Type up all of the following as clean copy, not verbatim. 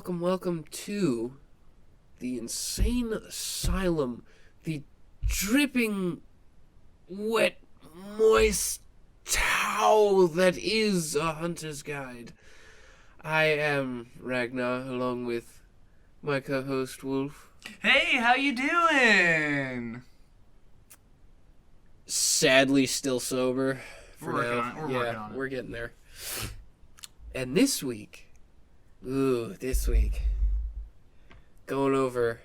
welcome to the insane asylum, the dripping, wet, moist towel that is a hunter's guide. I am Ragnar, along with my co-host Wolf. Hey, how you doing? Sadly, still sober for We're now. working on it. We're getting there. And this week, going over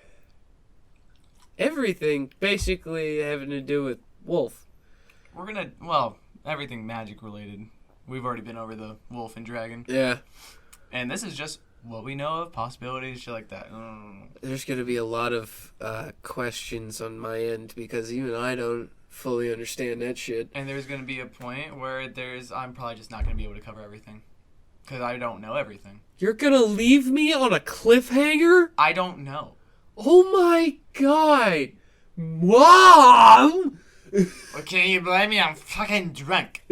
everything basically having to do with Wolf. Everything magic related. We've already been over the wolf and dragon. Yeah. And this is just what we know of, possibilities, shit like that. There's going to be a lot of questions on my end because even I don't fully understand that shit. And there's going to be a point where I'm probably just not going to be able to cover everything. Because I don't know everything. You're going to leave me on a cliffhanger? I don't know. Oh my god! Mom! Well, can you blame me? I'm fucking drunk.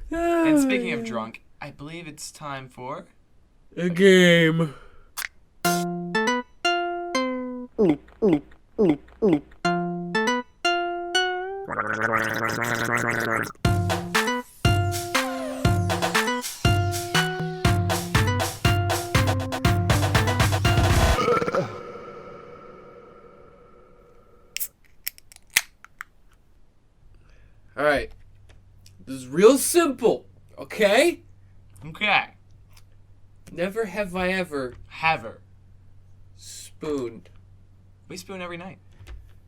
And speaking of drunk, I believe it's time for a game. Alright. This is real simple, okay? Okay. Never have I ever Haver. spooned. We spoon every night.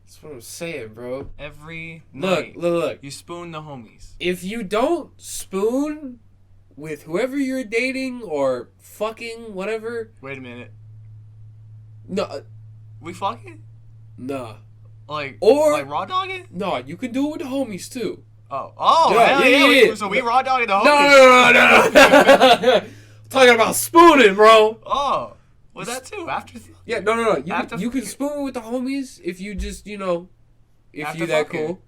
That's what I'm saying, bro. Every Look, night. look. You spoon the homies. If you don't spoon with whoever you're dating or fucking, whatever. Wait a minute. No. We fucking? Nah. Like raw dogging? No, you can do it with the homies too. Oh, Yeah, hell yeah, yeah. yeah. So we raw dogging the homies? No. Talking about spooning, bro. Oh. Was that too? After? Yeah, no. After You can spoon with the homies if you just, if After you that fucking. cool.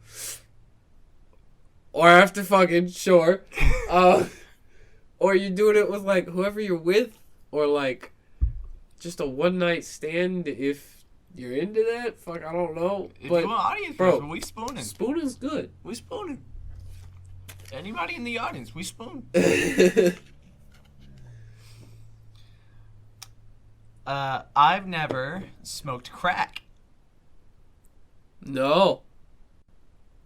Or after fucking, sure. Or you doing it with, like, whoever you're with. Or, like, just a one-night stand if you're into that. Fuck, I don't know. If But, you want audience bro, members, we spooning. spooning's good. We spooning. Anybody in the audience, we spoon. I've never smoked crack. No.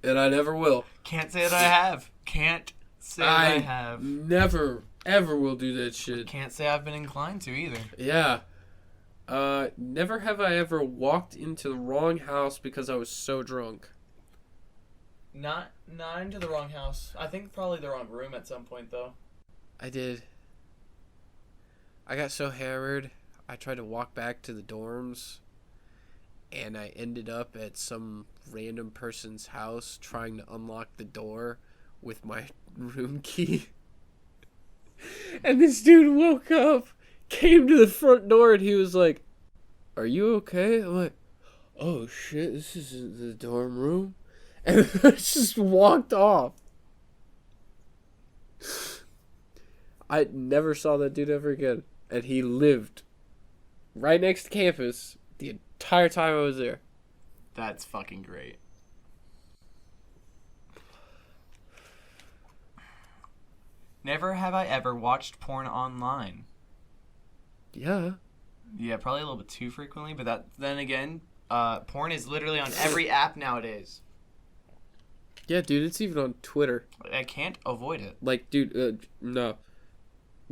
And I never will. Can't say that I have. Can't say that I have. Never, ever will do that shit. Can't say I've been inclined to either. Yeah. Never have I ever walked into the wrong house because I was so drunk. Not into the wrong house. I think probably the wrong room at some point, though. I did. I got so hammered, I tried to walk back to the dorms, and I ended up at some random person's house trying to unlock the door with my room key. And this dude woke up, came to the front door, and he was like, "Are you okay?" I'm like, "Oh shit, this isn't the dorm room." And I just walked off. I never saw that dude ever again. And he lived right next to campus the entire time I was there. That's fucking great. Never have I ever watched porn online. Yeah. Yeah, probably a little bit too frequently, but then again, porn is literally on every app nowadays. Yeah, dude, it's even on Twitter. I can't avoid it. Like, dude, no.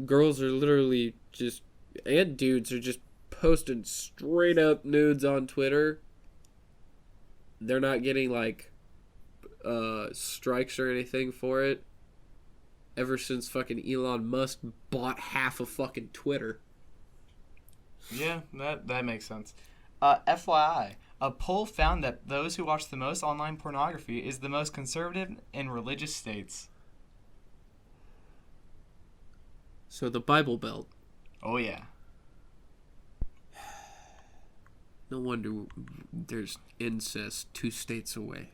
Girls are literally just, and dudes are just posting straight up nudes on Twitter. They're not getting, like, strikes or anything for it. Ever since fucking Elon Musk bought half of fucking Twitter. Yeah, that makes sense. FYI, a poll found that those who watch the most online pornography is the most conservative in religious states. So the Bible Belt. Oh, yeah. No wonder there's incest 2 states away.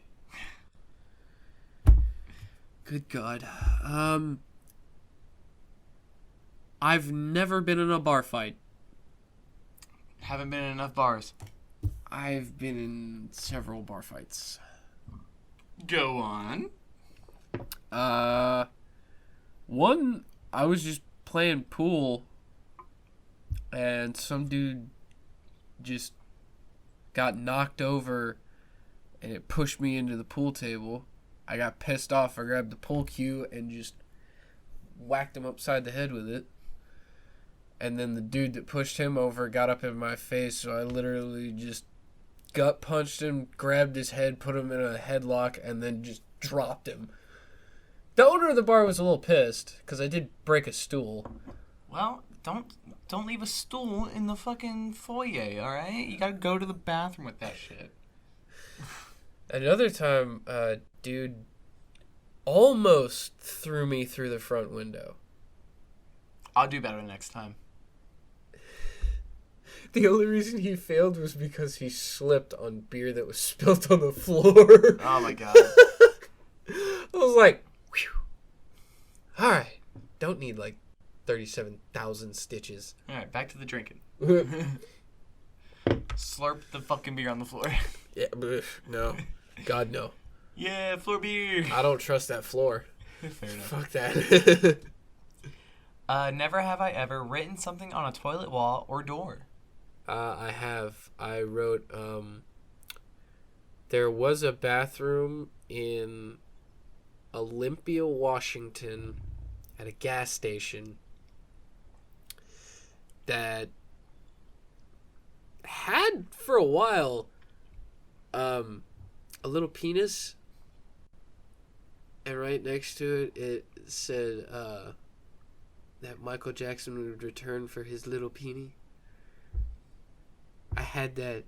Good God. I've never been in a bar fight. Haven't been in enough bars. I've been in several bar fights. Go on. One, I was just playing pool, and some dude just got knocked over, and it pushed me into the pool table. I got pissed off. I grabbed the pool cue and just whacked him upside the head with it. And then the dude that pushed him over got up in my face, so I literally just gut punched him, grabbed his head, put him in a headlock, and then just dropped him. The owner of the bar was a little pissed because I did break a stool. Well, don't leave a stool in the fucking foyer, all right? You gotta go to the bathroom with that shit. Another time, dude almost threw me through the front window. I'll do better next time. The only reason he failed was because he slipped on beer that was spilt on the floor. Oh my god. I was like, whew. All right, don't need like 37,000 stitches. All right, back to the drinking. Slurp the fucking beer on the floor. Yeah, no. God, no. Yeah, floor beer. I don't trust that floor. Fair enough. Fuck that. Never have I ever written something on a toilet wall or door. I have. I wrote, there was a bathroom in Olympia, Washington at a gas station that had for a while a little penis, and right next to it said that Michael Jackson would return for his little peenie. I had that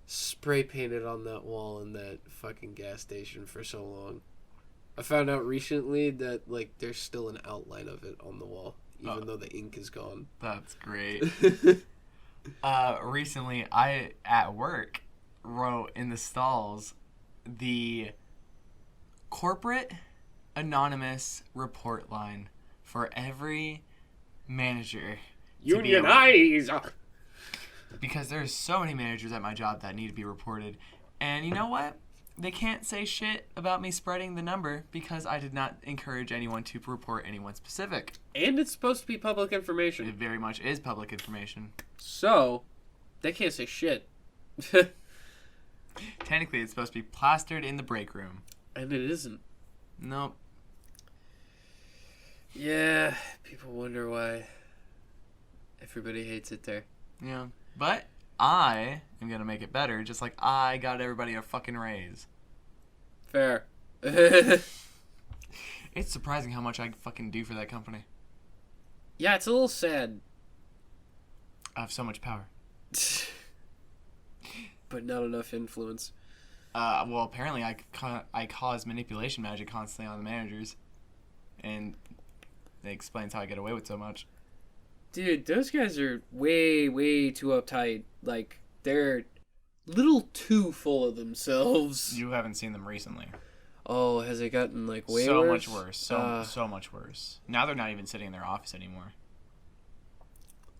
spray painted on that wall in that fucking gas station for so long. I found out recently that like there's still an outline of it on the wall, even though the ink is gone. That's great. Recently, I, at work, wrote in the stalls the corporate anonymous report line for every manager. Unionize! Because there's so many managers at my job that need to be reported. And you know what? They can't say shit about me spreading the number because I did not encourage anyone to report anyone specific. And it's supposed to be public It information. very much is public information. So, they can't say shit. Technically, it's supposed to be plastered in the break room. And it isn't. Nope. Yeah, people wonder why everybody hates it there. Yeah. But I am going to make it better, just like I got everybody a fucking raise. Fair. It's surprising how much I fucking do for that company. Yeah, it's a little sad. I have so much power. But not enough influence. Well, apparently I cause manipulation magic constantly on the managers. And it explains how I get away with so much. Dude, those guys are way, way too uptight. Like, they're a little too full of themselves. You haven't seen them recently. Oh, has it gotten, like, way so worse? Much worse. So much worse. Now they're not even sitting in their office anymore.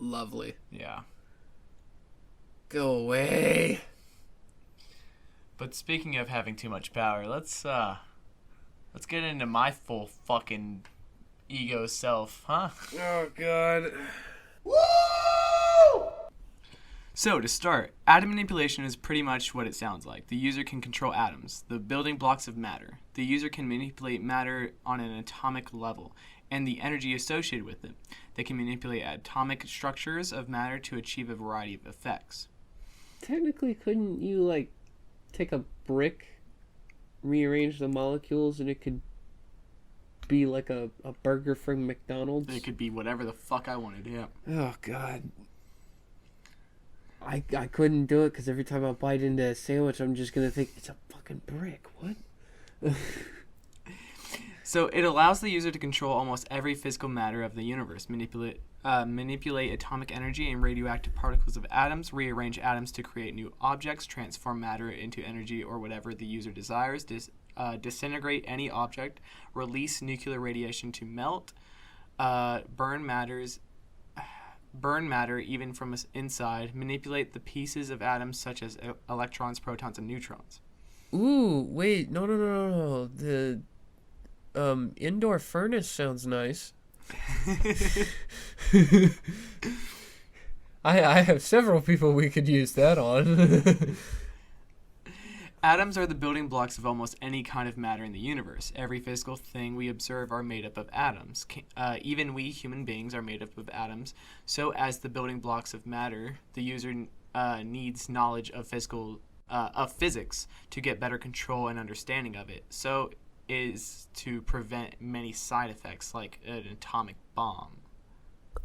Lovely. Yeah. Go away. But speaking of having too much power, let's get into my full fucking ego self, huh? Oh, God. Woo! So, to start, atom manipulation is pretty much what it sounds like. The user can control atoms, the building blocks of matter. The user can manipulate matter on an atomic level and the energy associated with it. They can manipulate atomic structures of matter to achieve a variety of effects. Technically, couldn't you, like, take a brick, rearrange the molecules, and it could be like a burger from McDonald's? It could be whatever the fuck I wanted, yeah. Oh, God. I couldn't do it because every time I bite into a sandwich, I'm just going to think, it's a fucking brick. What? So it allows the user to control almost every physical matter of the universe, manipulate atomic energy and radioactive particles of atoms, rearrange atoms to create new objects, transform matter into energy or whatever the user desires, disintegrate any object, release nuclear radiation to melt, burn matters burn matter even from inside, manipulate the pieces of atoms such as electrons, protons, and neutrons. Ooh, wait, no. The indoor furnace sounds nice. I have several people we could use that on. Atoms are the building blocks of almost any kind of matter in the universe. Every physical thing we observe are made up of atoms. Even we human beings are made up of atoms. So, as the building blocks of matter, the user needs knowledge of physics to get better control and understanding of it. So, is to prevent many side effects like an atomic bomb.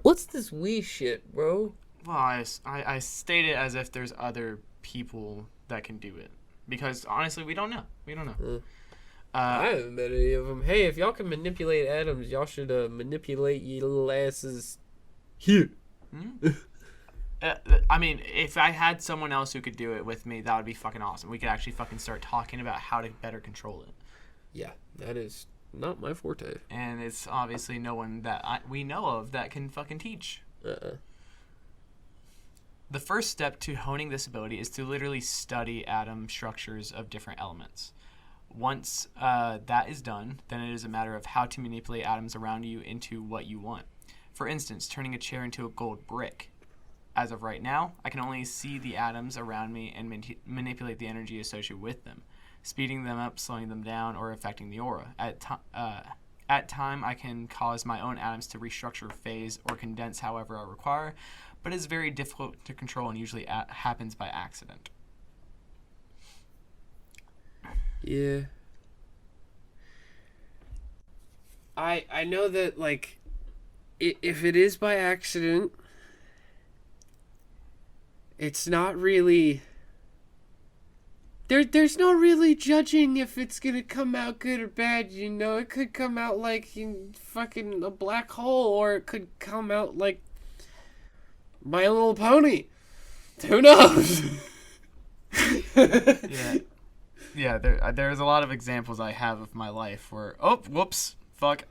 What's this we shit, bro? Well, I state it as if there's other people that can do it. Because, honestly, we don't know. I haven't met any of them. Hey, if y'all can manipulate atoms, y'all should manipulate ye little asses here. I mean, if I had someone else who could do it with me, that would be fucking awesome. We could actually fucking start talking about how to better control it. Yeah, that is not my forte. And it's obviously no one that we know of that can fucking teach. The first step to honing this ability is to literally study atom structures of different elements. Once that is done, then it is a matter of how to manipulate atoms around you into what you want. For instance, turning a chair into a gold brick. As of right now, I can only see the atoms around me and manipulate the energy associated with them, speeding them up, slowing them down, or affecting the aura. At time, I can cause my own atoms to restructure, phase, or condense however I require, but it's very difficult to control and usually happens by accident. Yeah. I know that, like, if it is by accident, it's not really... There's no really judging if it's gonna come out good or bad, you know? It could come out like fucking a black hole, or it could come out like My Little Pony. Who knows? Yeah. There's a lot of examples I have of my life where fuck.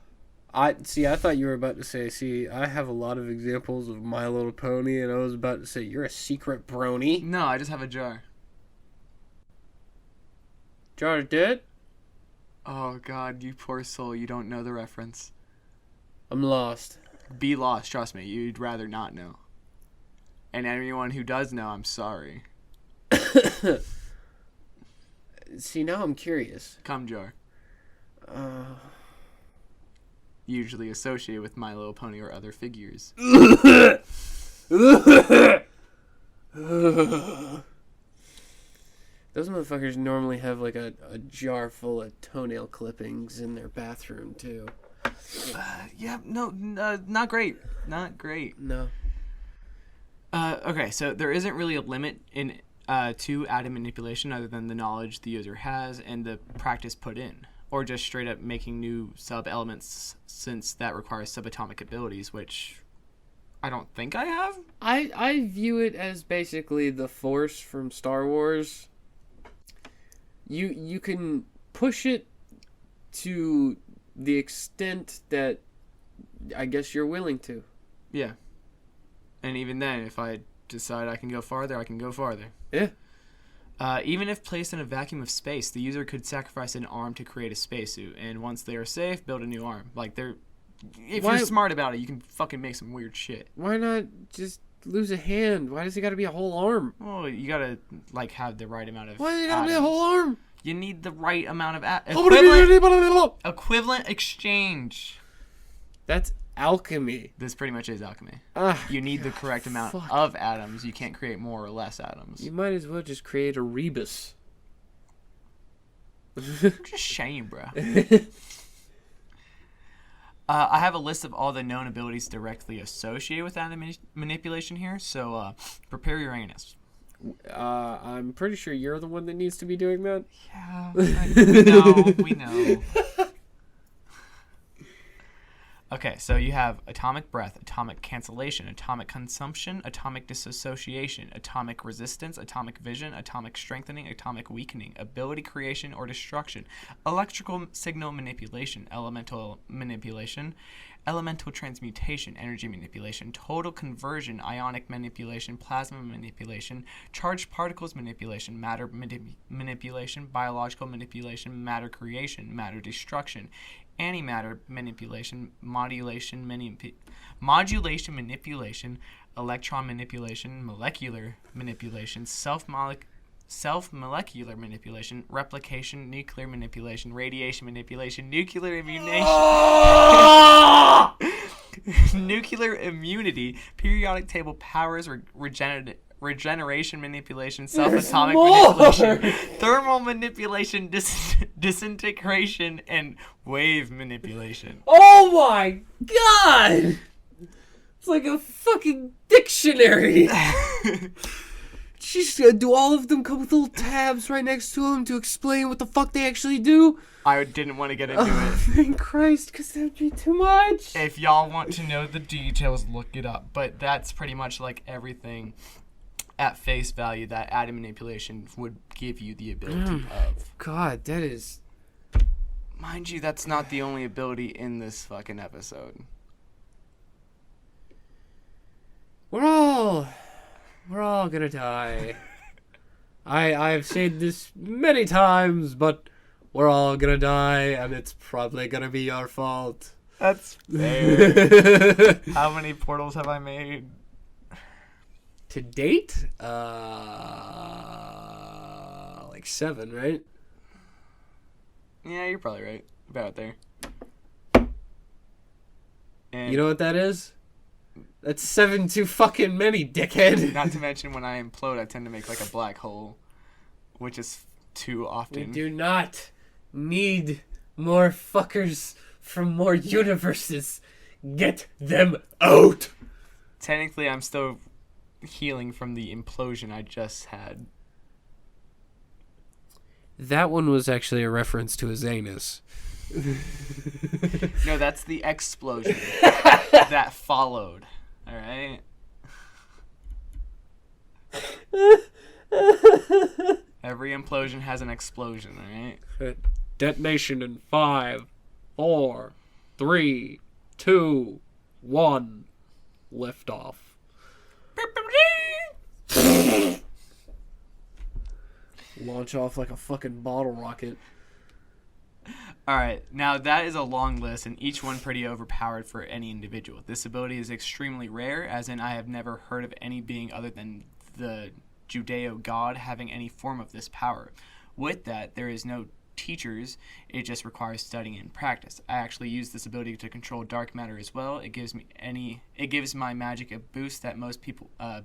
I thought you were about to say, I have a lot of examples of My Little Pony, and I was about to say, you're a secret brony. No, I just have a jar. Jar dead? Oh god, you poor soul, you don't know the reference. I'm lost. Be lost, trust me, you'd rather not know. And anyone who does know, I'm sorry. See, now I'm curious. Cum jar. Usually associated with My Little Pony or other figures. Those motherfuckers normally have like a jar full of toenail clippings in their bathroom too. Not great. Not great. No. Okay, so there isn't really a limit in to atom manipulation other than the knowledge the user has and the practice put in, or just straight up making new sub-elements, since that requires subatomic abilities, which I don't think I have. I view it as basically the Force from Star Wars. You can push it to the extent that I guess you're willing to. Yeah. And even then, if I decide I can go farther, I can go farther. Yeah. Even if placed in a vacuum of space, the user could sacrifice an arm to create a spacesuit, and once they are safe, build a new arm. Like, if you're smart about it, you can fucking make some weird shit. Why not just lose a hand? Why does it got to be a whole arm? Well, you gotta have the right amount of. Why does it got to be a whole arm? You need the right amount of equivalent exchange. That's alchemy. This pretty much is alchemy. You need the correct amount of atoms. You can't create more or less atoms. You might as well just create a rebus. Just shame, bro. I have a list of all the known abilities directly associated with atom manipulation here, so prepare your anus. I'm pretty sure you're the one that needs to be doing that. Yeah, we know. Okay, so you have atomic breath, atomic cancellation, atomic consumption, atomic disassociation, atomic resistance, atomic vision, atomic strengthening, atomic weakening, ability creation or destruction, electrical signal manipulation, elemental manipulation, elemental transmutation, energy manipulation, total conversion, ionic manipulation, plasma manipulation, charged particles manipulation, matter manipulation, biological manipulation, matter creation, matter destruction, antimatter manipulation, modulation manipulation, electron manipulation, molecular manipulation, self-molecular manipulation, replication, nuclear manipulation, radiation manipulation, nuclear immunization, nuclear immunity, periodic table powers, regeneration manipulation, self-atomic manipulation, thermal manipulation, disintegration, and wave manipulation. Oh my god! It's like a fucking dictionary. She's do all of them come with little tabs right next to them to explain what the fuck they actually do? I didn't want to get into it. Thank Christ, because that'd be too much. If y'all want to know the details, look it up. But that's pretty much like everything at face value that atom manipulation would give you the ability of. God, that is... Mind you, that's not the only ability in this fucking episode. We're all gonna die. I've said this many times, but we're all gonna die, and it's probably gonna be your fault. That's fair. How many portals have I made? To date? Like 7, right? Yeah, you're probably right. About there. And You know what that is? That's 7 too fucking many, dickhead. not to mention when I implode, I tend to make like a black hole, which is too We often. do not need more fuckers from more universes. Get them out! Technically, I'm still healing from the implosion I just had. That one was actually a reference to his anus. No, that's the explosion that followed. All right. Every implosion has an explosion. All right. Detonation in 5, 4, 3, 2, 1. Lift off. Launch off like a fucking bottle rocket. All right, now that is a long list, and each one pretty overpowered for any individual. This ability is extremely rare, as in I have never heard of any being other than the Judeo god having any form of this power. With that, there is no teachers, it just requires studying and practice. I actually use this ability to control dark matter as well. It gives my magic a boost that most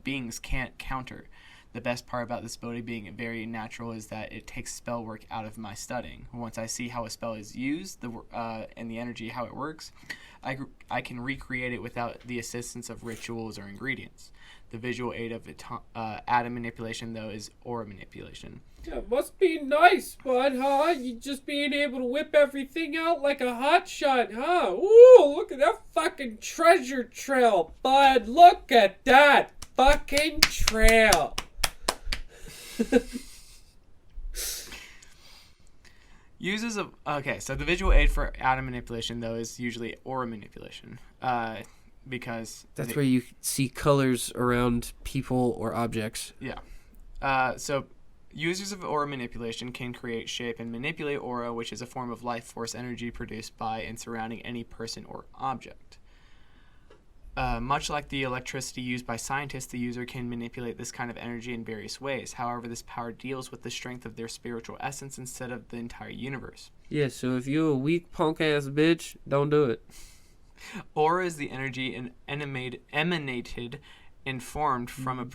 beings can't counter. The best part about this ability being very natural is that it takes spell work out of my studying. Once I see how a spell is used and the energy, how it works, I can recreate it without the assistance of rituals or ingredients. The visual aid of atom manipulation, though, is aura manipulation. Yeah, must be nice, bud, huh? You just being able to whip everything out like a hot shot, huh? Ooh, look at that fucking treasure trail, bud. Look at that fucking trail. So the visual aid for atom manipulation, though, is usually aura manipulation, because That's where you see colors around people or objects. yeah. So users of aura manipulation can create, shape, and manipulate aura, which is a form of life force energy produced by and surrounding any person or object. Much like the electricity used by scientists, the user can manipulate this kind of energy in various ways. However, this power deals with the strength of their spiritual essence instead of the entire universe. Yeah, so if you're a weak punk-ass bitch, don't do it. Aura is the energy emanated and formed from a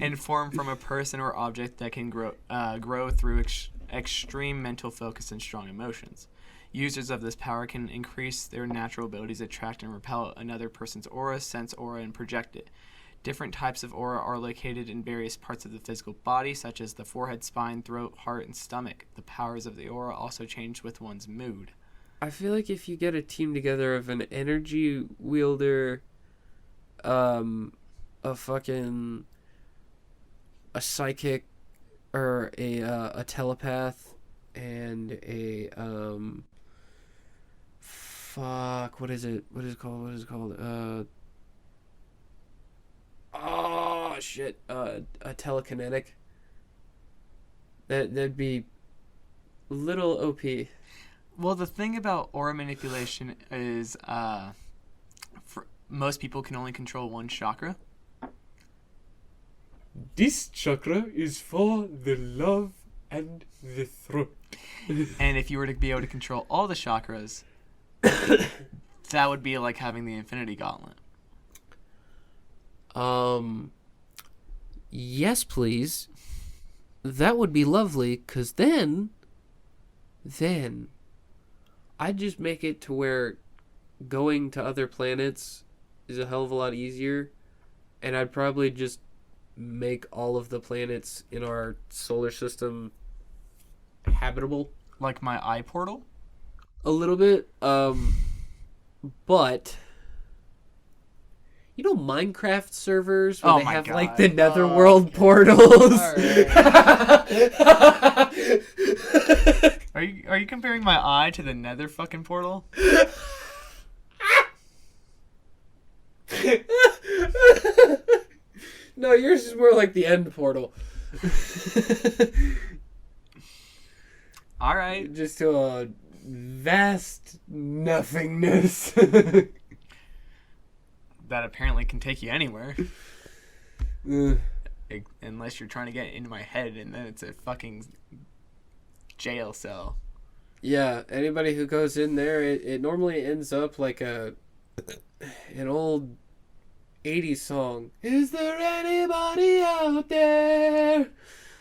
and formed from a person or object that can grow through extreme mental focus and strong emotions. Users of this power can increase their natural abilities to attract and repel another person's aura, sense aura, and project it. Different types of aura are located in various parts of the physical body, such as the forehead, spine, throat, heart, and stomach. The powers of the aura also change with one's mood. I feel like if you get a team together of an energy wielder, a psychic, or a telepath, and a fuck. What is it? What is it called? What is it called? Oh shit. A telekinetic. That'd be little OP. Well, the thing about aura manipulation is, most people can only control one chakra. This chakra is for the love and the throat. And if you were to be able to control all the chakras, that would be like having the Infinity Gauntlet. Yes, please. That would be lovely, because then, I'd just make it to where going to other planets is a hell of a lot easier, and I'd probably just make all of the planets in our solar system habitable. Like my eye portal? A little bit, but you know Minecraft servers where Oh they my have God. like the Netherworld portals. Are you comparing my eye to the Nether fucking portal? No, yours is more like the end portal. All right. Just to a vast nothingness. That apparently can take you anywhere. Uh, Unless you're trying to get into my head, and then it's a fucking jail cell. yeah, anybody who goes in there, it normally ends up like an old 80s song. Is there anybody out there?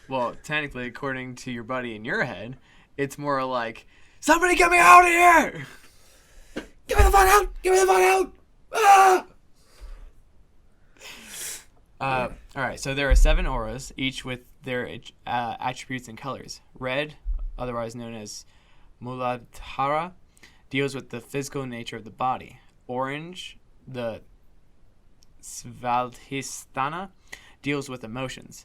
Well, technically, according to your buddy in your head, it's more like, somebody get me out of here! Get me the fuck out! Get me the fuck out! Ah! Alright, so there are 7 auras, each with their attributes and colors. Red, otherwise known as Muladhara, deals with the physical nature of the body. Orange, the Svadhisthana, deals with emotions.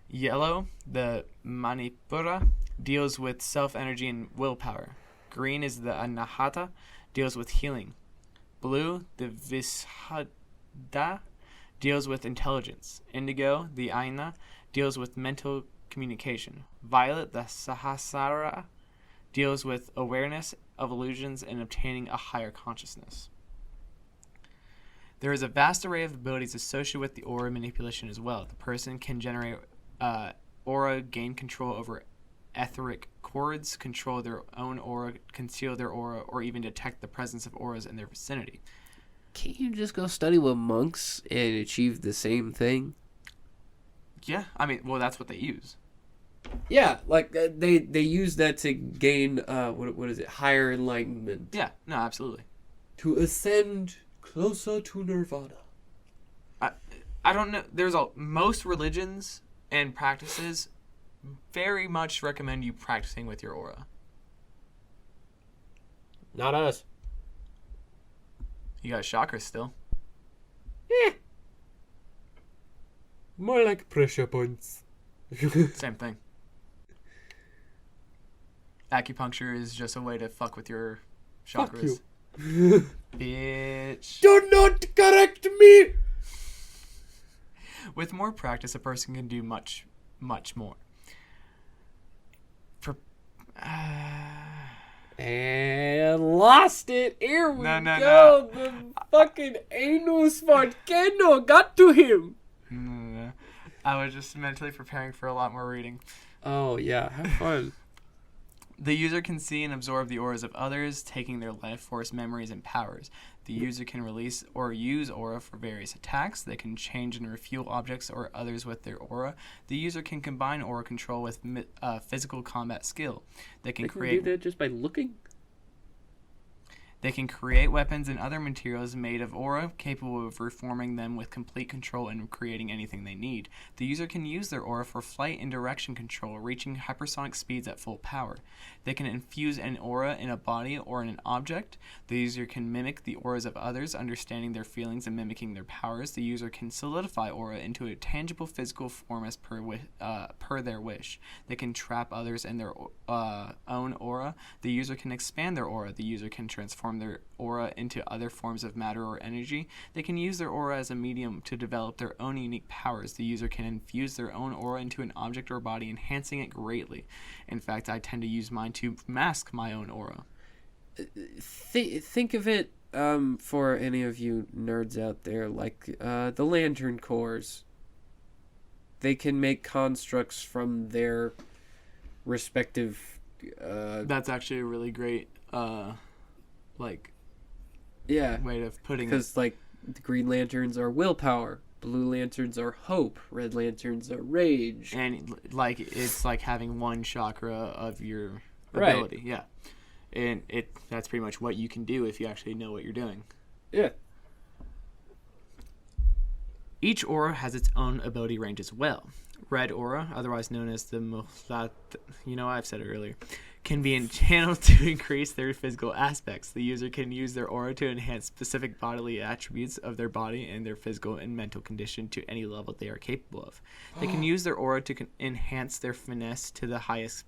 Yellow, the Manipura, deals with self-energy and willpower. Green is the Anahata, deals with healing. Blue, the Vishada, deals with intelligence. Indigo, the Aina, deals with mental communication. Violet, the Sahasrara, deals with awareness of illusions and obtaining a higher consciousness. There is a vast array of abilities associated with the aura manipulation as well. The person can generate aura, gain control over etheric cords, control their own aura, conceal their aura, or even detect the presence of auras in their vicinity. Can't you just go study with monks and achieve the same thing? Yeah, I mean, well, that's what they use. Yeah, like they use that to gain what is it? Higher enlightenment. Yeah, no, absolutely. To ascend closer to nirvana. I don't know. Most religions and practices very much recommend you practicing with your aura. Not us. You got chakras still. More like pressure points. Same thing. Acupuncture is just a way to fuck with your chakras. Fuck you. Bitch. Do not correct me! With more practice, a person can do much, much more. And lost it. Here we No. go. The fucking anus volcano got to him. No. I was just mentally preparing for a lot more reading. Oh, yeah. Have fun. The user can see and absorb the auras of others, taking their life force, memories, and powers. The user can release or use aura for various attacks. They can change and refuel objects or others with their aura. The user can combine aura control with physical combat skill. They can create do that just by looking? They can create weapons and other materials made of aura, capable of reforming them with complete control and creating anything they need. The user can use their aura for flight and direction control, reaching hypersonic speeds at full power. They can infuse an aura in a body or in an object. The user can mimic the auras of others, understanding their feelings and mimicking their powers. The user can solidify aura into a tangible physical form as per their wish. They can trap others in their own aura. The user can expand their aura. The user can transform transform their aura into other forms of matter or energy. They can use their aura as a medium to develop their own unique powers. The user can infuse their own aura into an object or body, enhancing it greatly. In fact, I tend to use mine to mask my own aura. Think of it, for any of you nerds out there, like the Lantern Corps. They can make constructs from their respective. That's actually a really great, Yeah, way of putting it. because like the Green Lanterns are willpower, Blue Lanterns are hope, Red Lanterns are rage. And like it's like having one chakra of your Right. ability. Yeah. And that's pretty much what you can do if you actually know what you're doing. Yeah. Each aura has its own ability range as well. Red aura, otherwise known as the Muhlat, I've said it earlier, can be channeled to increase their physical aspects. The user can use their aura to enhance specific bodily attributes of their body and their physical and mental condition to any level they are capable of. They can use their aura to enhance their fitness to the highest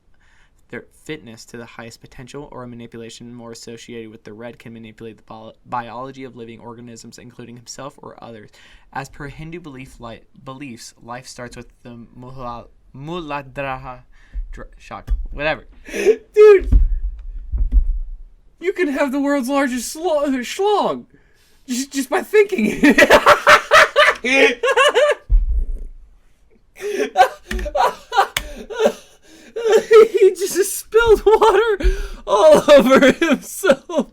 potential, or a manipulation more associated with the red can manipulate the biology of living organisms, including himself or others. As per Hindu beliefs, life starts with the Muladhara chakra. Whatever. Dude, you can have the world's largest schlong just by thinking it. He just spilled water all over himself.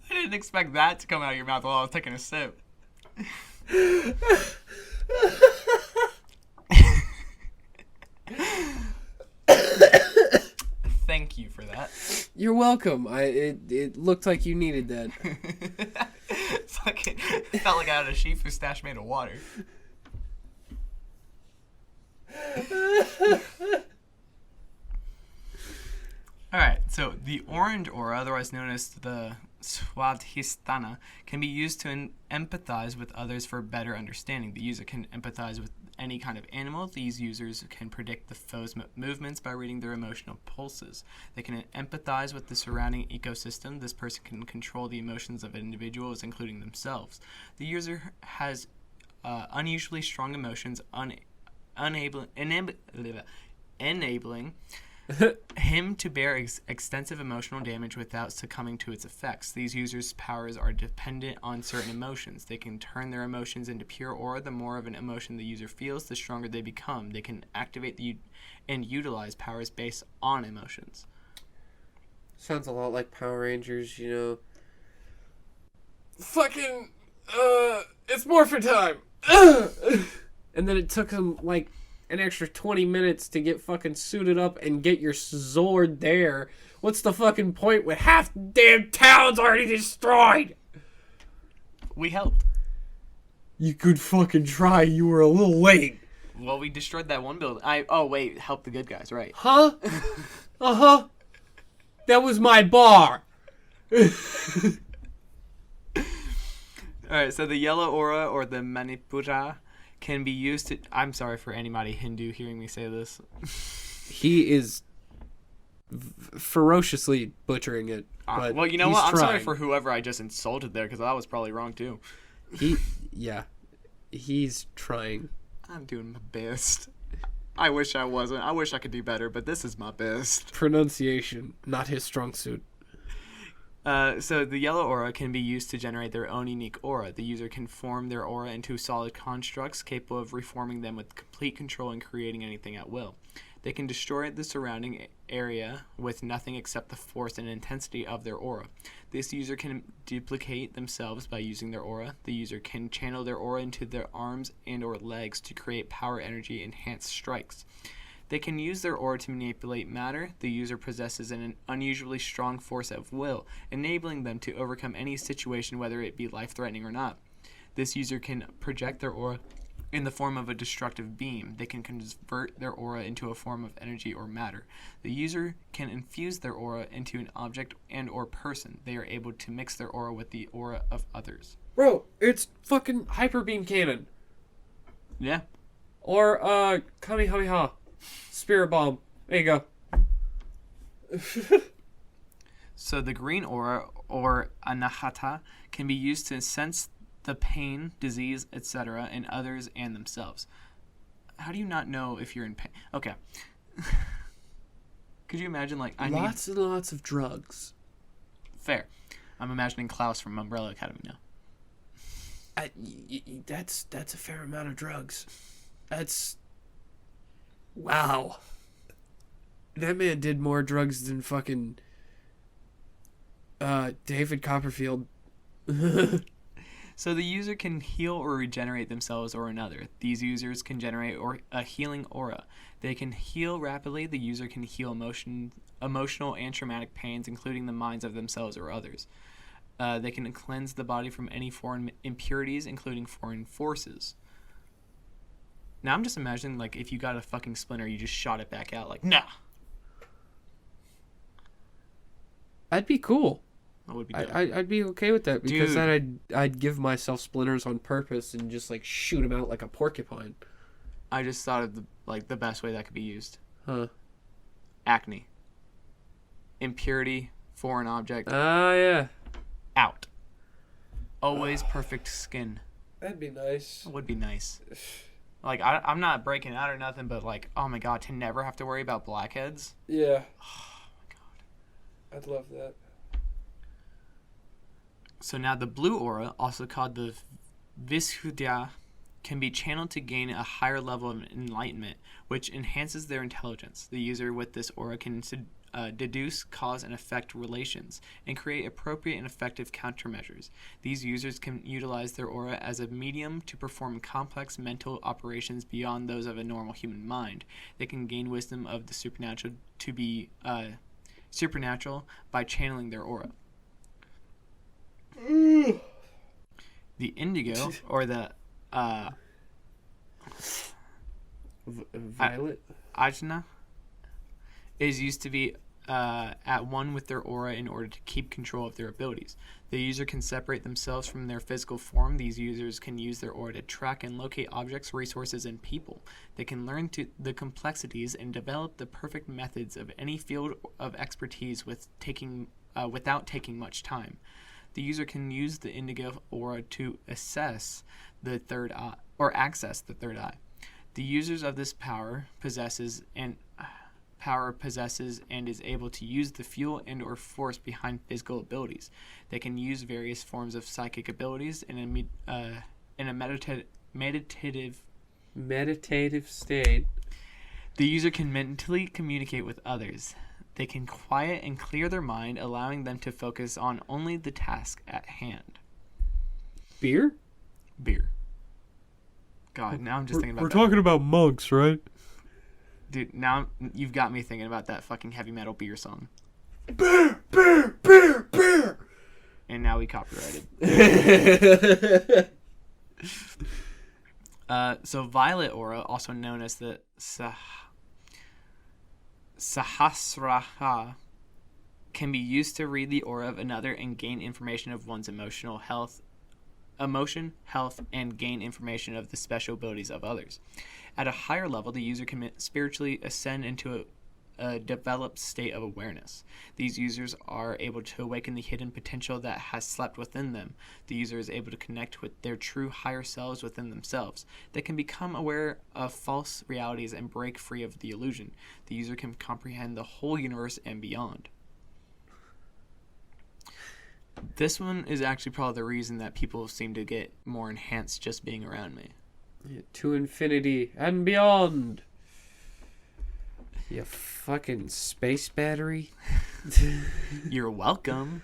I didn't expect that to come out of your mouth while I was taking a sip. Thank you for that. You're welcome. It looked like you needed that. It felt like I had a Shifu stash made of water. Alright, so the orange aura, otherwise known as the Swadhisthana, can be used to empathize with others for better understanding. The user can empathize with any kind of animal. These users can predict the foe's movements by reading their emotional pulses. They can empathize with the surrounding ecosystem. This person can control the emotions of individuals, including themselves. The user has unusually strong emotions, enabling him to bear extensive emotional damage without succumbing to its effects. These users' powers are dependent on certain emotions. They can turn their emotions into pure aura. The more of an emotion the user feels, the stronger they become. They can activate and utilize powers based on emotions. Sounds a lot like Power Rangers, Fucking, it's morphin' time! And then it took him, like, an extra 20 minutes to get fucking suited up and get your Zord there. What's the fucking point with half the damn town's already destroyed? We helped. You could fucking try. You were a little late. Well, we destroyed that one building. Help the good guys, right? Huh? Uh-huh. That was my bar. Alright, so the yellow aura, or the Manipura, can be used to... I'm sorry for anybody Hindu hearing me say this. He is ferociously butchering it. But well, you know what? I'm trying. sorry for whoever I just insulted there, because that was probably wrong, too. He's trying. I'm doing my best. I wish I wasn't. I wish I could do better, but this is my best. Pronunciation, not his strong suit. So the yellow aura can be used to generate their own unique aura. The user can form their aura into solid constructs capable of reforming them with complete control and creating anything at will. They can destroy the surrounding area with nothing except the force and intensity of their aura. This user can duplicate themselves by using their aura. The user can channel their aura into their arms and or legs to create power energy enhanced strikes. They can use their aura to manipulate matter. The user possesses an unusually strong force of will, enabling them to overcome any situation, whether it be life-threatening or not. This user can project their aura in the form of a destructive beam. They can convert their aura into a form of energy or matter. The user can infuse their aura into an object and or person. They are able to mix their aura with the aura of others. Bro, it's fucking Hyper Beam Cannon. Yeah. Or, Kamehameha. Spirit Bomb. There you go. So the green aura, or anahata, can be used to sense the pain, disease, etc. in others and themselves. How do you not know if you're in pain? Okay. Could you imagine, like, lots and lots of drugs. Fair. I'm imagining Klaus from Umbrella Academy now. That's a fair amount of drugs. That's... Wow. That man did more drugs than fucking... David Copperfield. So the user can heal or regenerate themselves or another. These users can generate a healing aura. They can heal rapidly. The user can heal emotional and traumatic pains, including the minds of themselves or others. They can cleanse the body from any foreign impurities, including foreign forces. Now I'm just imagining, like, if you got a fucking splinter, you just shot it back out, like, nah. I'd be cool. That would be dope. I'd be okay with that, because Dude. then I'd give myself splinters on purpose and just, like, shoot them out like a porcupine. I just thought of the best way that could be used. Huh. Acne. Impurity, foreign object, Ah, yeah. out. Always perfect skin. That'd be nice. That would be nice. Like, I'm not breaking out or nothing, but, like, oh my god, to never have to worry about blackheads. Yeah. Oh my god. I'd love that. So now the blue aura, also called the Vishuddha, can be channeled to gain a higher level of enlightenment, which enhances their intelligence. The user with this aura can deduce cause and effect relations and create appropriate and effective countermeasures. These users can utilize their aura as a medium to perform complex mental operations beyond those of a normal human mind. They can gain wisdom of the supernatural to be supernatural by channeling their aura. The indigo, or the Violet? ajna, is used to be at one with their aura in order to keep control of their abilities. The user can separate themselves from their physical form. These users can use their aura to track and locate objects, resources, and people. They can learn the complexities and develop the perfect methods of any field of expertise without taking much time. The user can use the indigo aura to access the third eye. The users of this power possesses and is able to use the fuel and or force behind physical abilities. They can use various forms of psychic abilities in a meditative state. The user can mentally communicate with others. They can quiet and clear their mind, allowing them to focus on only the task at hand. Beer? Beer. God, now I'm just thinking about We're talking about monks, right? Dude, now you've got me thinking about that fucking heavy metal beer song. Beer, beer, beer, beer. And now we copyrighted. So violet aura, also known as the Sahasrara, can be used to read the aura of another and gain information of one's emotion, health, and gain information of the special abilities of others. At a higher level, the user can spiritually ascend into a developed state of awareness. These users are able to awaken the hidden potential that has slept within them. The user is able to connect with their true higher selves within themselves. They can become aware of false realities and break free of the illusion. The user can comprehend the whole universe and beyond. This one is actually probably the reason that people seem to get more enhanced just being around me. Yeah, to infinity and beyond. You fucking space battery. You're welcome.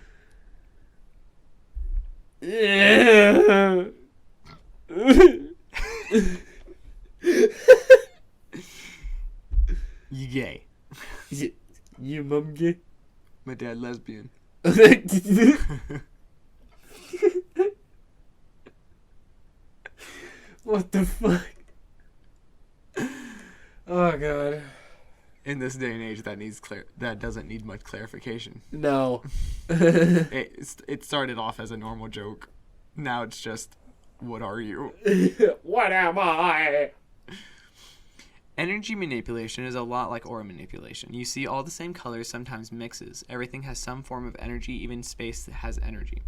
You gay. You mum gay? My dad lesbian. What the fuck? Oh god. In this day and age, that doesn't need much clarification. No. It started off as a normal joke. Now it's just, what are you? What am I? Energy manipulation is a lot like aura manipulation. You see all the same colors, sometimes mixes. Everything has some form of energy, even space has energy.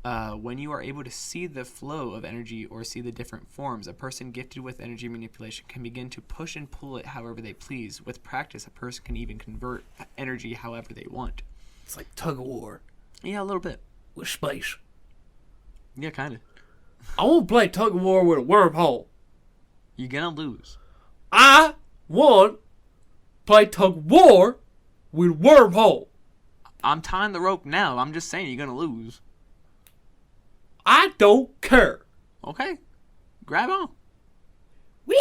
When you are able to see the flow of energy or see the different forms, a person gifted with energy manipulation can begin to push and pull it however they please. With practice, a person can even convert energy however they want. It's like tug of war Yeah, a little bit. with space. Yeah, kind of. I won't play tug of war with a wormhole. You're gonna lose. I want play tug of war with wormhole. I'm tying the rope now. I'm just saying you're gonna lose. I don't care. Okay. Grab on. Whee!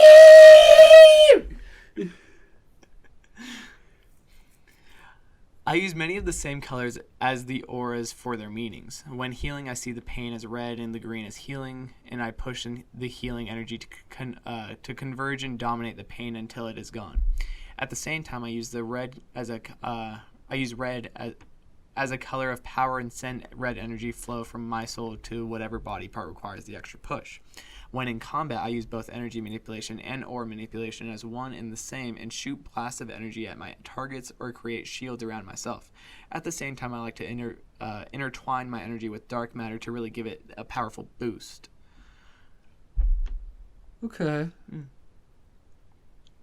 I use many of the same colors as the auras for their meanings. When healing, I see the pain as red and the green as healing, and I push in the healing energy to converge and dominate the pain until it is gone. At the same time, I use the red as a color of power and send red energy flow from my soul to whatever body part requires the extra push. When in combat, I use both energy manipulation and aura manipulation as one and the same and shoot blasts of energy at my targets or create shields around myself. At the same time, I like to intertwine my energy with dark matter to really give it a powerful boost. Okay.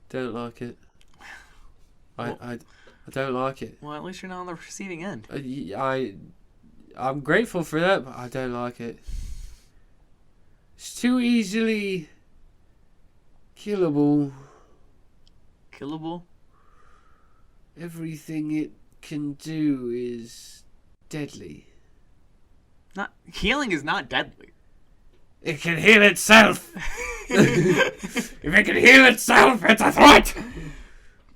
Don't like it. I don't like it. Well, at least you're not on the receiving end. I'm grateful for that, but I don't like it. It's too easily killable. Killable? Everything it can do is deadly. Not healing is not deadly. It can heal itself. If it can heal itself, it's a threat.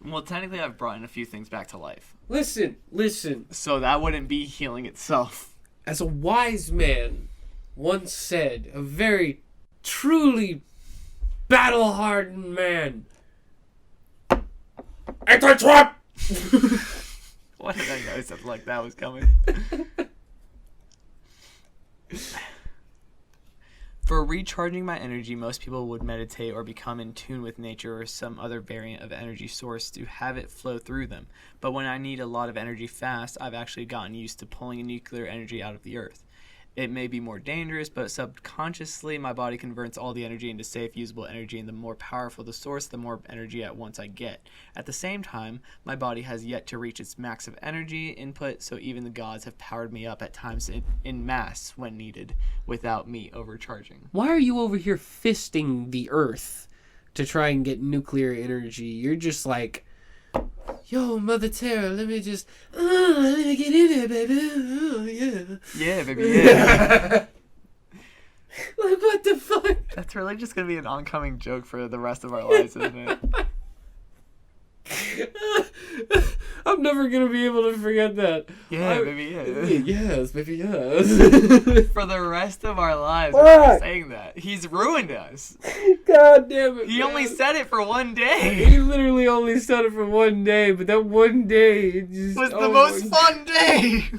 Well, technically, I've brought in a few things back to life. Listen. So that wouldn't be healing itself. As a wise man once said, a very truly battle-hardened man, it's a trap! Why did I know something like that was coming? For recharging my energy, most people would meditate or become in tune with nature or some other variant of energy source to have it flow through them. But when I need a lot of energy fast, I've actually gotten used to pulling nuclear energy out of the earth. It may be more dangerous, but subconsciously my body converts all the energy into safe, usable energy, and the more powerful the source, the more energy at once I get. At the same time, my body has yet to reach its max of energy input, so even the gods have powered me up at times in mass when needed, without me overcharging. Why are you over here fisting the earth to try and get nuclear energy? You're just like, yo, Mother Terra, let me get in there, baby. Oh, yeah. Yeah, baby, yeah. Like, what the fuck? That's really just going to be an oncoming joke for the rest of our lives, isn't it? I'm never gonna be able to forget that. Yeah, baby, yeah. Yes, baby, yes. For the rest of our lives, we're saying that. He's ruined us. God damn it. He man. only said it for one day. He literally only said it for one day, but that one day it just Was the most fun day.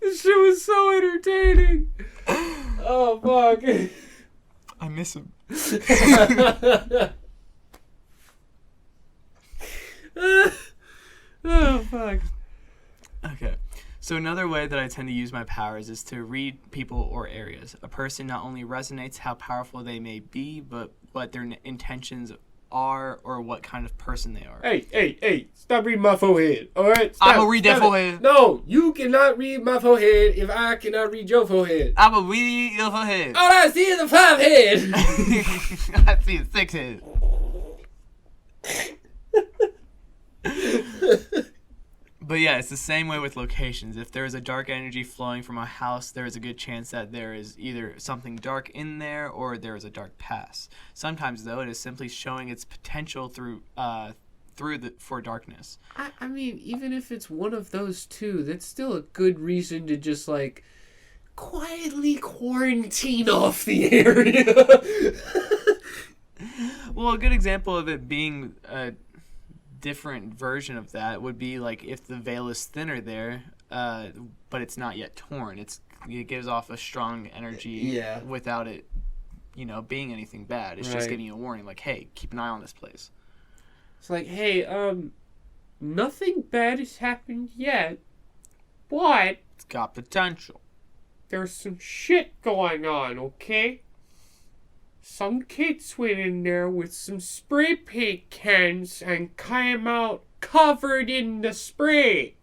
This shit was so entertaining. Oh fuck. I miss him. Oh fuck. Okay. So another way that I tend to use my powers is to read people or areas. A person not only resonates how powerful they may be, but what their intentions are or what kind of person they are. Hey, stop reading my forehead, alright? I'm gonna read that forehead. No, you cannot read my forehead if I cannot read your forehead. I'm gonna read your forehead. All I see is a 5 head. I see a 6 head. But yeah, it's the same way with locations. If there is a dark energy flowing from a house, there is a good chance that there is either something dark in there or there is a dark past. Sometimes, though, it is simply showing its potential for darkness. I mean, even if it's one of those two, that's still a good reason to just, like, quietly quarantine off the area. Well, a good example of it being a different version of that would be like if the veil is thinner there, but it's not yet torn. It gives off a strong energy without it, being anything bad. It's just giving you a warning, like, hey, keep an eye on this place. It's like, hey, nothing bad has happened yet, but It's got potential. there's some shit going on, okay? Some kids went in there with some spray paint cans and came out covered in the spray.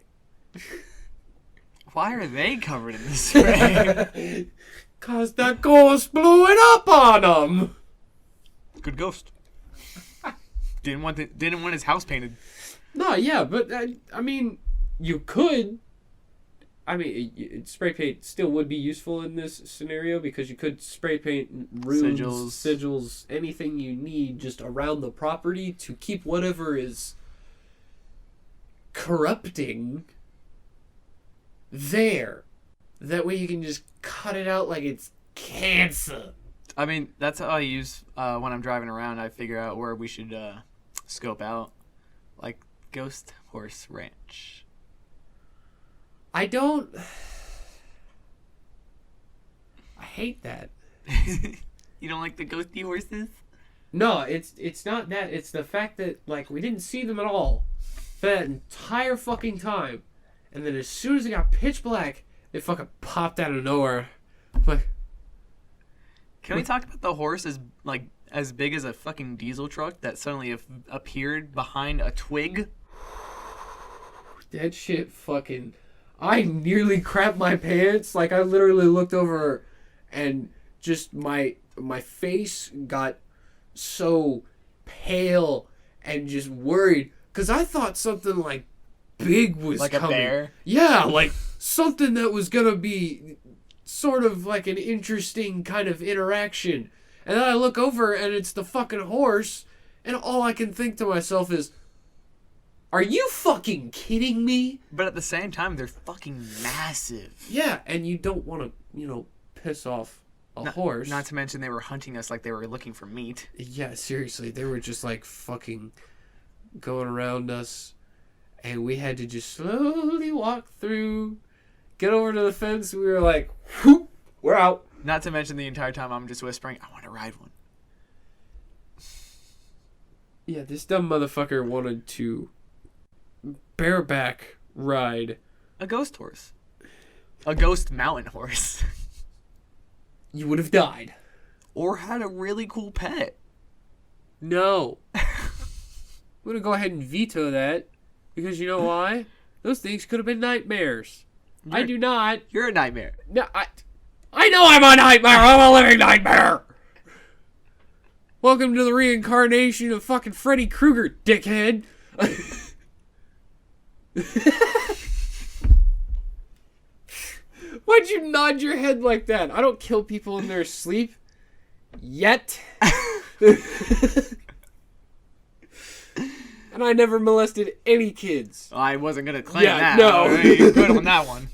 Why are they covered in this spray? 'Cause the ghost blew it up on them. Good ghost. Didn't want his house painted. No, yeah, but I mean, you could. I mean, spray paint still would be useful in this scenario because you could spray paint runes, sigils, anything you need just around the property to keep whatever is corrupting there. That way you can just cut it out like it's cancer. I mean, that's how I use when I'm driving around. I figure out where we should scope out, like Ghost Horse Ranch. I hate that. You don't like the ghosty horses? No, it's not that. It's the fact that, like, we didn't see them at all for that entire fucking time. And then as soon as it got pitch black, they fucking popped out of nowhere. Like, Can we talk about the horse as big as a fucking diesel truck that suddenly appeared behind a twig? that shit fucking... I nearly crapped my pants. Like, I literally looked over and just my face got so pale and just worried. Because I thought something, like, big was Like coming. a bear? Yeah, like, something that was going to be sort of like an interesting kind of interaction. And then I look over and it's the fucking horse. And all I can think to myself is, are you fucking kidding me? But at the same time, they're fucking massive. Yeah, and you don't want to, piss off a horse. Not to mention they were hunting us like they were looking for meat. Yeah, seriously, they were just like fucking going around us, and we had to just slowly walk through, get over to the fence, and we were like, whoop, we're out. Not to mention the entire time I'm just whispering, I want to ride one. Yeah, this dumb motherfucker wanted to bareback ride A ghost horse. A ghost mountain horse. You would have died. Or had a really cool pet. No. I'm going to go ahead and veto that. Because you know why? Those things could have been nightmares. I do not. You're a nightmare. No, I know I'm a nightmare. I'm a living nightmare. Welcome to the reincarnation of fucking Freddy Krueger, dickhead. Why'd you nod your head like that? I don't kill people in their sleep. Yet. And I never molested any kids. I wasn't going to claim Yeah, that. no. You're good on that one.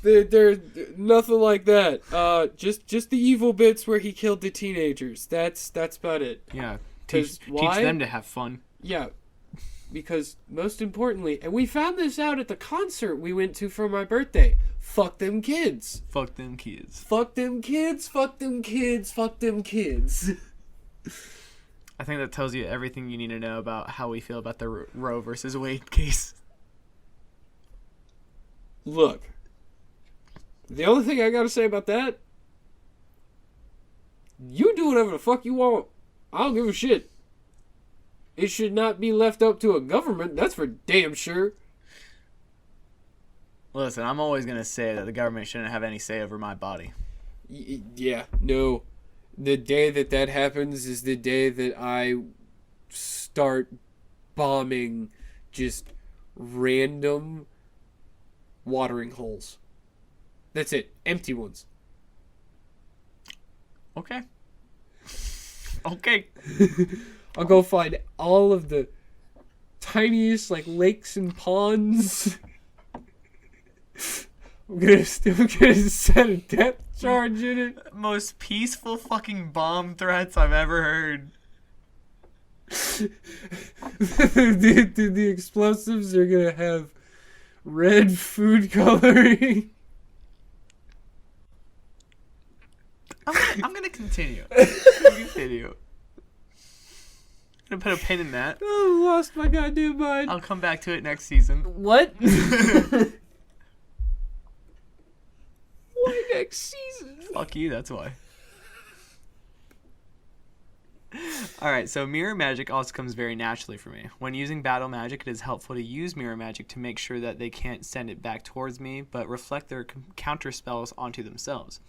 There's nothing like that. Just the evil bits where he killed the teenagers. That's about it. Yeah. 'Cause Teach why? them to have fun. Yeah, because most importantly, and we found this out at the concert we went to for my birthday. Fuck them kids. Fuck them kids. Fuck them kids. Fuck them kids. Fuck them kids. I think that tells you everything you need to know about how we feel about the Roe versus Wade case. Look, the only thing I gotta say about that, you do whatever the fuck you want. I don't give a shit. It should not be left up to a government, that's for damn sure. Listen, I'm always going to say that the government shouldn't have any say over my body. Yeah, no. The day that happens is the day that I start bombing just random watering holes. That's it. Empty ones. Okay. Okay. I'll go find all of the tiniest, like, lakes and ponds. I'm gonna set a depth charge in it. Most peaceful fucking bomb threats I've ever heard. the explosives are gonna have red food coloring. I'm gonna continue. Continue. gonna put a pin in that. Oh, lost my goddamn mind. I'll come back to it next season. What? Why next season? Fuck you, that's why. Alright, so mirror magic also comes very naturally for me. When using battle magic, it is helpful to use mirror magic to make sure that they can't send it back towards me, but reflect their counter spells onto themselves.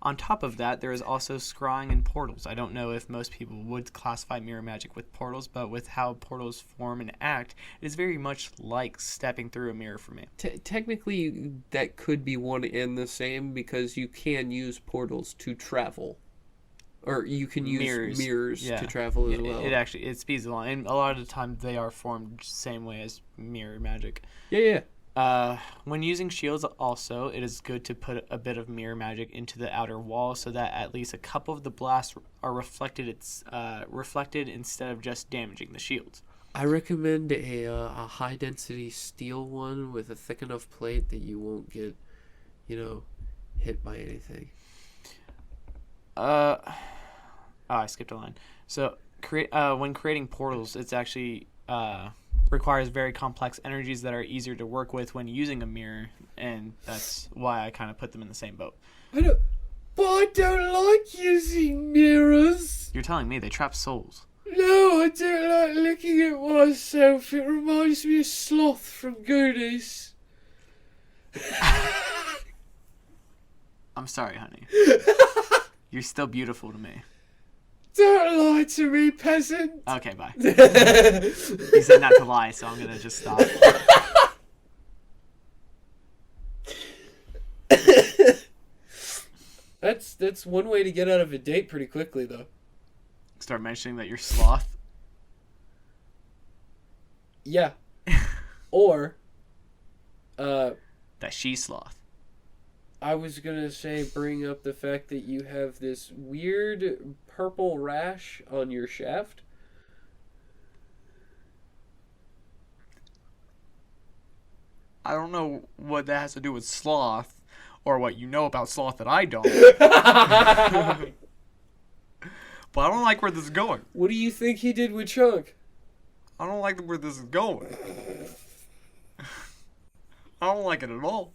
On top of that, there is also scrying and portals. I don't know if most people would classify mirror magic with portals, but with how portals form and act, it is very much like stepping through a mirror for me. Technically, that could be one and the same because you can use portals to travel. Or you can use mirrors Yeah. to travel as It- well. it speeds along, and a lot of the time they are formed same way as mirror magic. Yeah. When using shields also, it is good to put a bit of mirror magic into the outer wall so that at least a couple of the blasts are reflected instead of just damaging the shields. I recommend a high density steel one with a thick enough plate that you won't get, hit by anything. I skipped a line. So when creating portals, it's actually requires very complex energies that are easier to work with when using a mirror, and that's why I kind of put them in the same boat. But I don't like using mirrors. You're telling me they trap souls. No, I don't like looking at myself. It reminds me of Sloth from Goonies. I'm sorry, honey. You're still beautiful to me. Don't lie to me, peasant. Okay, bye. You said not to lie, so I'm gonna just stop. That's one way to get out of a date pretty quickly, though. Start mentioning that you're sloth. Yeah. Or, That she's sloth. I was gonna say bring up the fact that you have this weird purple rash on your shaft. I don't know what that has to do with sloth, or what you know about sloth that I don't. But I don't like where this is going. What do you think he did with Chunk? I don't like where this is going. I don't like it at all.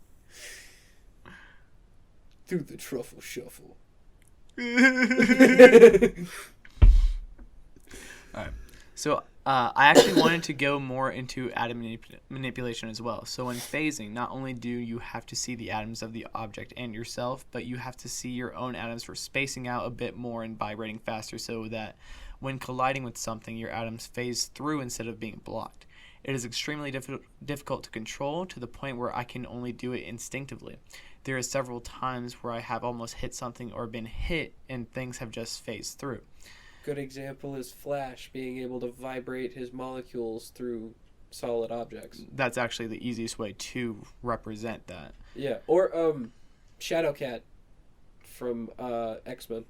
Through the truffle shuffle. Alright. So, I actually wanted to go more into atom manipulation as well. So when phasing, not only do you have to see the atoms of the object and yourself, but you have to see your own atoms for spacing out a bit more and vibrating faster so that when colliding with something, your atoms phase through instead of being blocked. It is extremely difficult to control to the point where I can only do it instinctively. There are several times where I have almost hit something or been hit and things have just phased through. Good example is Flash being able to vibrate his molecules through solid objects. That's actually the easiest way to represent that. Yeah, or Shadowcat from X-Men.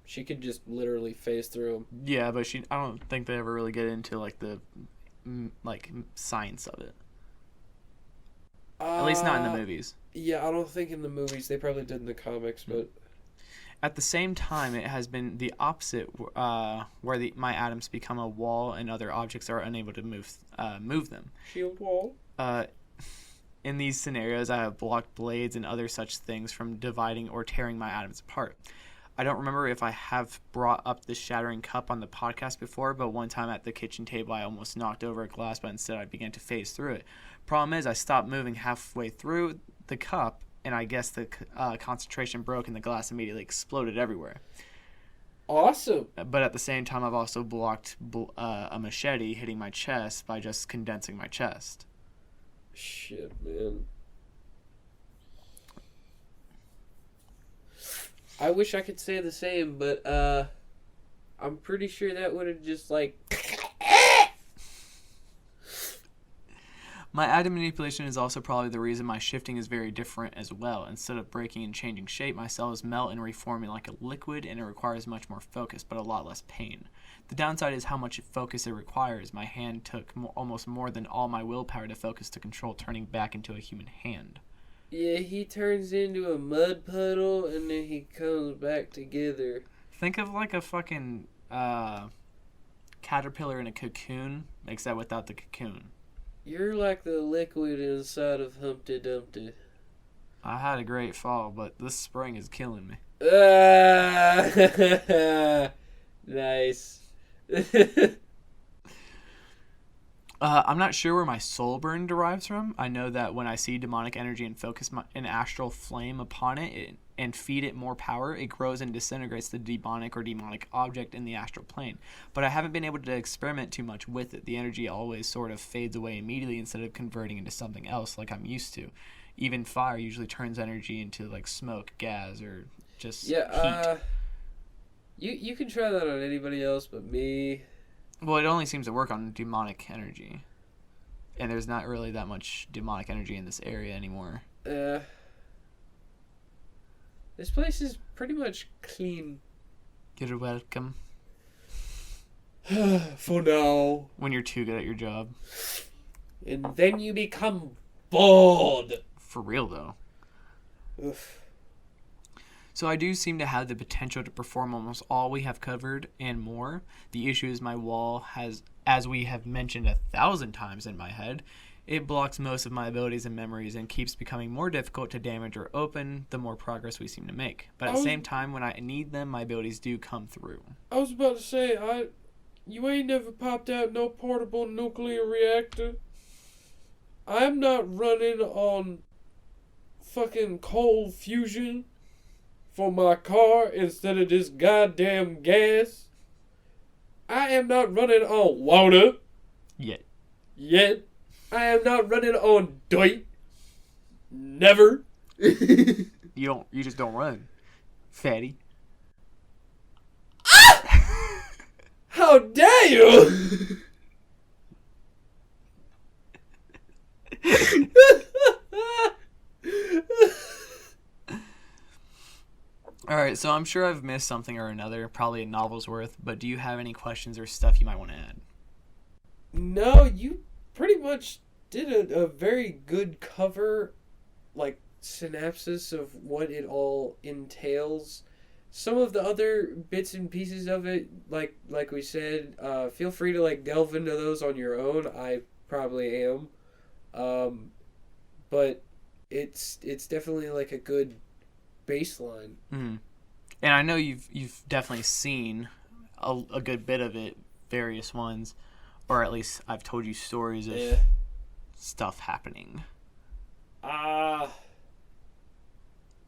She could just literally phase through them. Yeah, but I don't think they ever really get into like the science of it. At least not in the movies. Yeah, I don't think in the movies. They probably did in the comics, but At the same time, it has been the opposite, where my atoms become a wall and other objects are unable to move them. shield wall. In these scenarios, I have blocked blades and other such things from dividing or tearing my atoms apart. I don't remember if I have brought up the shattering cup on the podcast before, but one time at the kitchen table, I almost knocked over a glass, but instead I began to phase through it. Problem is, I stopped moving halfway through the cup, and I guess the concentration broke and the glass immediately exploded everywhere. Awesome. But at the same time, I've also blocked a machete hitting my chest by just condensing my chest. Shit, man. I wish I could say the same, but I'm pretty sure that would have just My atom manipulation is also probably the reason my shifting is very different as well. Instead of breaking and changing shape, my cells melt and reform like a liquid, and it requires much more focus, but a lot less pain. The downside is how much focus it requires. My hand took almost more than all my willpower to focus to control turning back into a human hand. Yeah, he turns into a mud puddle and then he comes back together. Think of like a fucking caterpillar in a cocoon, except without the cocoon. You're like the liquid inside of Humpty Dumpty. I had a great fall, but this spring is killing me. Ah, nice. I'm not sure where my soul burn derives from. I know that when I see demonic energy and focus an astral flame upon it and feed it more power, it grows and disintegrates the demonic object in the astral plane. But I haven't been able to experiment too much with it. The energy always sort of fades away immediately instead of converting into something else like I'm used to. Even fire usually turns energy into like smoke, gas, or just heat. You can try that on anybody else but me. Well, it only seems to work on demonic energy. And there's not really that much demonic energy in this area anymore. This place is pretty much clean. You're welcome. For now. When you're too good at your job. And then you become bored. For real, though. Oof. So I do seem to have the potential to perform almost all we have covered and more. The issue is my wall has, as we have mentioned 1,000 times in my head, it blocks most of my abilities and memories and keeps becoming more difficult to damage or open the more progress we seem to make. But at the same time, when I need them, my abilities do come through. I was about to say, you ain't never popped out no portable nuclear reactor. I'm not running on fucking cold fusion for my car instead of this goddamn gas. I am not running on water. Yet. I am not running on dirt. Never. You just don't run, fatty. How dare you! Alright, so I'm sure I've missed something or another, probably a novel's worth, but do you have any questions or stuff you might want to add? No, you pretty much did a very good cover, like, synopsis of what it all entails. Some of the other bits and pieces of it, like we said, feel free to, like, delve into those on your own. I probably am. But it's definitely, like, a good baseline. Mm-hmm. And I know you've definitely seen a good bit of it, various ones, or at least I've told you stories of stuff happening.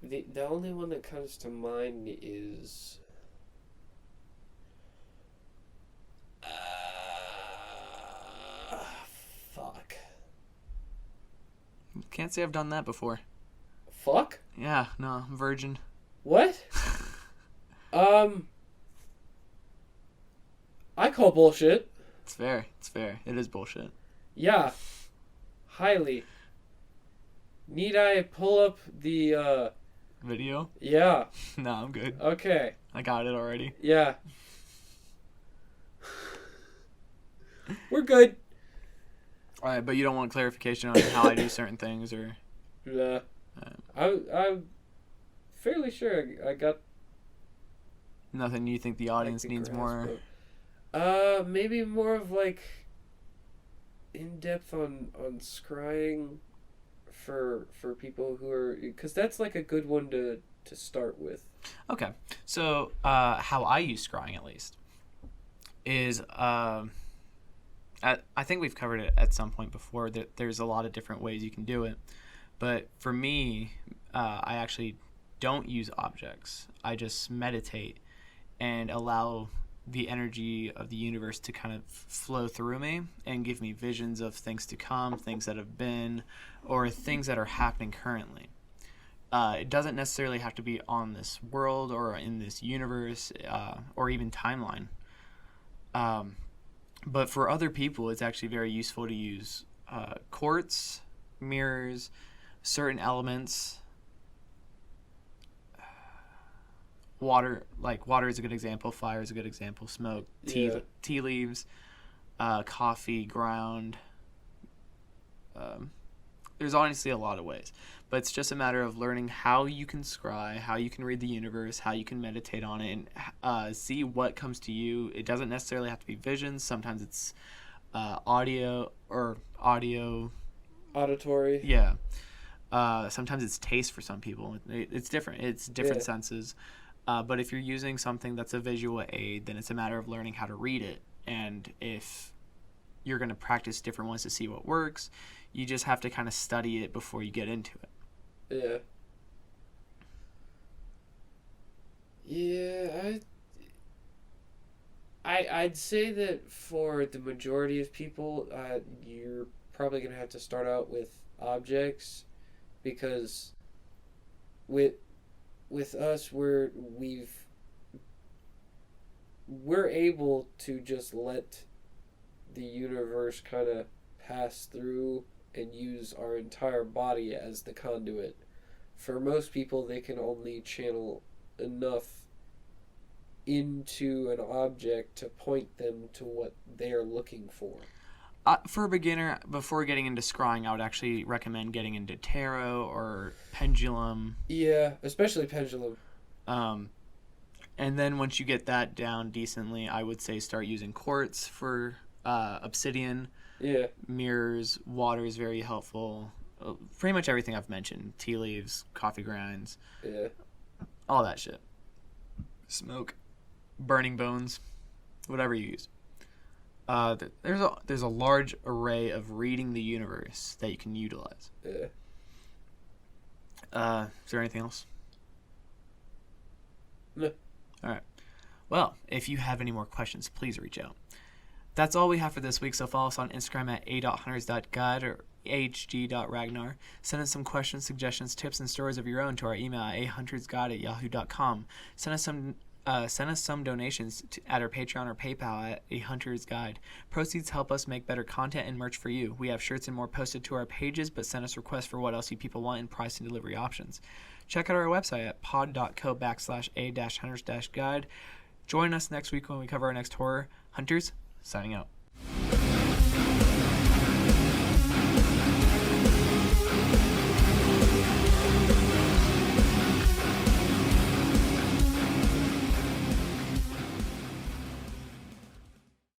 The only one that comes to mind is fuck. Can't say I've done that before. Fuck? Yeah, no, I'm virgin. What? I call bullshit. It's fair. It is bullshit. Yeah. Highly. Need I pull up the, Video? Yeah. No, I'm good. Okay. I got it already. Yeah. We're good. Alright, but you don't want clarification on how I do certain things, or... Yeah. I'm fairly sure I got... Nothing you think the audience needs more? Maybe more of, like, in-depth on scrying for people who are... Because that's, like, a good one to start with. Okay. So, how I use scrying, at least, is... I think we've covered it at some point before, that there's a lot of different ways you can do it. But for me, I actually don't use objects. I just meditate and allow the energy of the universe to kind of flow through me and give me visions of things to come, things that have been, or things that are happening currently. It doesn't necessarily have to be on this world or in this universe or even timeline. But for other people, it's actually very useful to use quartz, mirrors, certain elements. Water is a good example. Fire is a good example. Smoke, tea leaves, coffee ground. There's honestly a lot of ways. But it's just a matter of learning how you can scry, how you can read the universe, how you can meditate on it, and see what comes to you. It doesn't necessarily have to be visions. Sometimes it's audio. Auditory. Yeah. Sometimes it's taste for some people. It's different. It's different Yeah. senses. But if you're using something that's a visual aid, then it's a matter of learning how to read it. And if you're going to practice different ones to see what works, you just have to kind of study it before you get into it. Yeah. Yeah, I'd say that for the majority of people, you're probably gonna have to start out with objects, because with us, we're able to just let the universe kind of pass through and use our entire body as the conduit. For most people, they can only channel enough into an object to point them to what they're looking for. For a beginner, before getting into scrying, I would actually recommend getting into tarot or pendulum. Yeah, especially pendulum. And then once you get that down decently, I would say start using quartz for obsidian. Yeah. Mirrors, water is very helpful. Pretty much everything I've mentioned. Tea leaves, coffee grinds, Yeah. all that shit. Smoke, burning bones, whatever you use. There's a large array of reading the universe that you can utilize. Yeah. Is there anything else? No. All right. Well, if you have any more questions, please reach out. That's all we have for this week, so follow us on Instagram at a.hunters.guide or hg.ragnar. Send us some questions, suggestions, tips, and stories of your own to our email at ahuntersguide@yahoo.com. Send us some donations at our Patreon or PayPal at A Hunter's Guide. Proceeds help us make better content and merch for you. We have shirts and more posted to our pages, but send us requests for what else you people want and price and delivery options. Check out our website at pod.co/a-hunters-guide. Join us next week when we cover our next horror. Hunters, signing out.